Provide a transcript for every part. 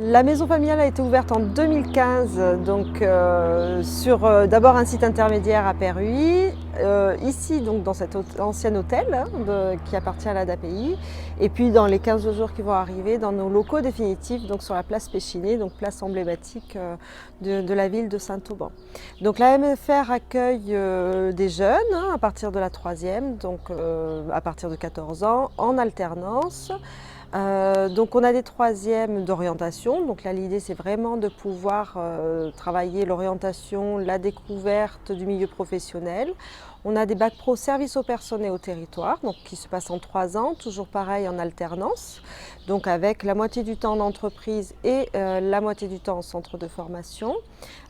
La maison familiale a été ouverte en 2015, donc sur d'abord un site intermédiaire à Perruy, ici donc dans cet ancien hôtel qui appartient à l'ADAPI, et puis dans les 15 jours qui vont arriver dans nos locaux définitifs, donc sur la place Péchiné, donc place emblématique de la ville de Saint-Auban. Donc la MFR accueille des jeunes à partir de la 3e, donc à partir de 14 ans, en alternance. Donc on a des 3e d'orientation, donc là l'idée c'est vraiment de pouvoir travailler l'orientation, la découverte du milieu professionnel. On a des bacs pro service aux personnes et au territoire, donc qui se passent en 3 ans, toujours pareil en alternance, donc avec la moitié du temps en entreprise et la moitié du temps en centre de formation.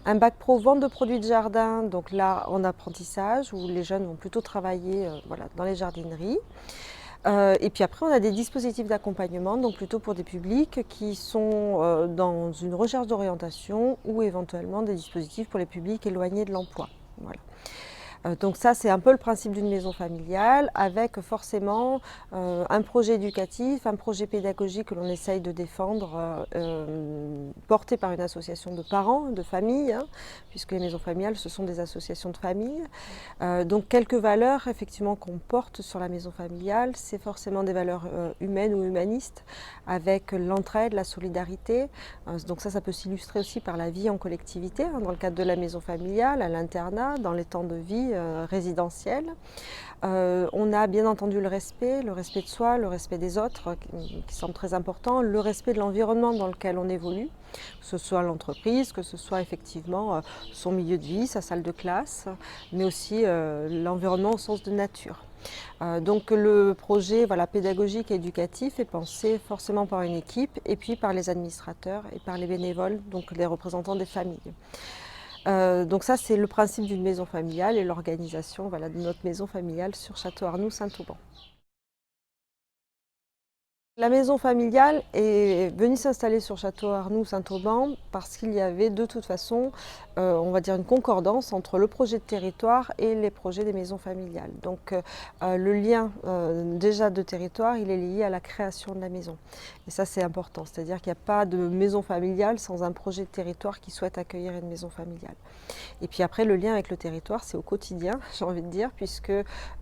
Un bac pro vente de produits de jardin, donc là en apprentissage, où les jeunes vont plutôt travailler voilà, dans les jardineries. Et puis après, on a des dispositifs d'accompagnement, donc plutôt pour des publics qui sont dans une recherche d'orientation ou éventuellement des dispositifs pour les publics éloignés de l'emploi. Voilà. Donc ça, c'est un peu le principe d'une maison familiale, avec forcément un projet éducatif, un projet pédagogique que l'on essaye de défendre, porté par une association de parents, de familles, hein, puisque les maisons familiales, ce sont des associations de familles. Donc quelques valeurs effectivement qu'on porte sur la maison familiale, c'est forcément des valeurs humaines ou humanistes, avec l'entraide, la solidarité. Donc ça peut s'illustrer aussi par la vie en collectivité, hein, dans le cadre de la maison familiale, à l'internat, dans les temps de vie résidentielle. On a bien entendu le respect de soi, le respect des autres qui semble très important, le respect de l'environnement dans lequel on évolue, que ce soit l'entreprise, que ce soit effectivement son milieu de vie, sa salle de classe, mais aussi l'environnement au sens de nature. Donc le projet pédagogique et éducatif est pensé forcément par une équipe et puis par les administrateurs et par les bénévoles, donc les représentants des familles. Donc ça, c'est le principe d'une maison familiale et l'organisation de notre maison familiale sur Château-Arnoux-Saint-Auban. La maison familiale est venue s'installer sur Château-Arnoux-Saint-Auban parce qu'il y avait de toute façon, on va dire, une concordance entre le projet de territoire et les projets des maisons familiales. Donc le lien déjà de territoire, il est lié à la création de la maison. Et ça, c'est important, c'est-à-dire qu'il n'y a pas de maison familiale sans un projet de territoire qui souhaite accueillir une maison familiale. Et puis après, le lien avec le territoire, c'est au quotidien, j'ai envie de dire, puisque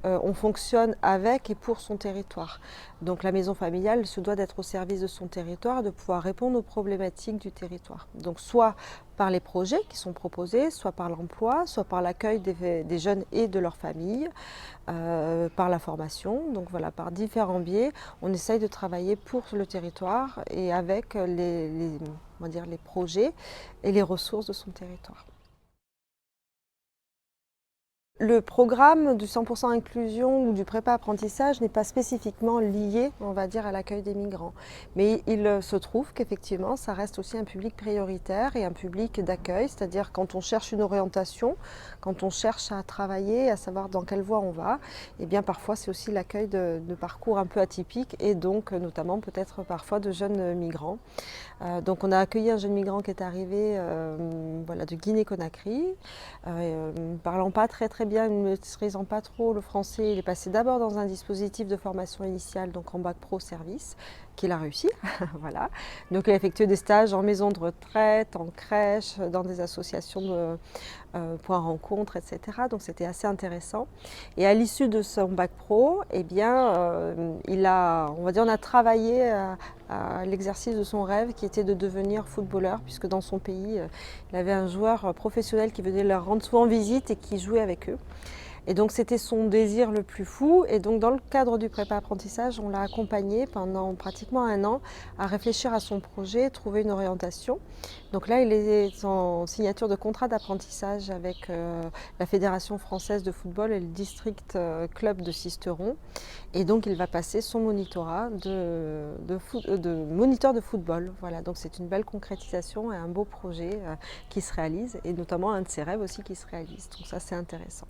on fonctionne avec et pour son territoire. Donc la maison familiale se doit d'être au service de son territoire, de pouvoir répondre aux problématiques du territoire. Donc soit par les projets qui sont proposés, soit par l'emploi, soit par l'accueil des jeunes et de leurs familles, par la formation. Donc voilà, par différents biais, on essaye de travailler pour le territoire et avec on va dire, les projets et les ressources de son territoire. Le programme du 100% inclusion ou du prépa-apprentissage n'est pas spécifiquement lié, on va dire, à l'accueil des migrants. Mais il se trouve qu'effectivement, ça reste aussi un public prioritaire et un public d'accueil, c'est-à-dire quand on cherche une orientation, quand on cherche à travailler, à savoir dans quelle voie on va, et bien parfois c'est aussi l'accueil de parcours un peu atypiques et donc notamment peut-être parfois de jeunes migrants. Donc on a accueilli un jeune migrant qui est arrivé de Guinée-Conakry, parlant pas très bien, ne maîtrisant pas trop le français. Il est passé d'abord dans un dispositif de formation initiale, donc en bac pro service, qu'il a réussi. Voilà. Donc il a effectué des stages en maison de retraite, en crèche, dans des associations de points rencontres, etc. Donc c'était assez intéressant. Et à l'issue de son bac pro, eh bien, on a travaillé à l'exercice de son rêve qui était de devenir footballeur, puisque dans son pays, il avait un joueur professionnel qui venait leur rendre souvent visite et qui jouait avec eux. Et donc c'était son désir le plus fou. Et donc dans le cadre du prépa-apprentissage, on l'a accompagné pendant pratiquement 1 an à réfléchir à son projet, trouver une orientation. Donc là, il est en signature de contrat d'apprentissage avec la Fédération française de football et le district club de Sisteron. Et donc il va passer son monitorat de moniteur de football. Voilà, donc c'est une belle concrétisation et un beau projet qui se réalise, et notamment un de ses rêves aussi qui se réalise. Donc ça, c'est intéressant.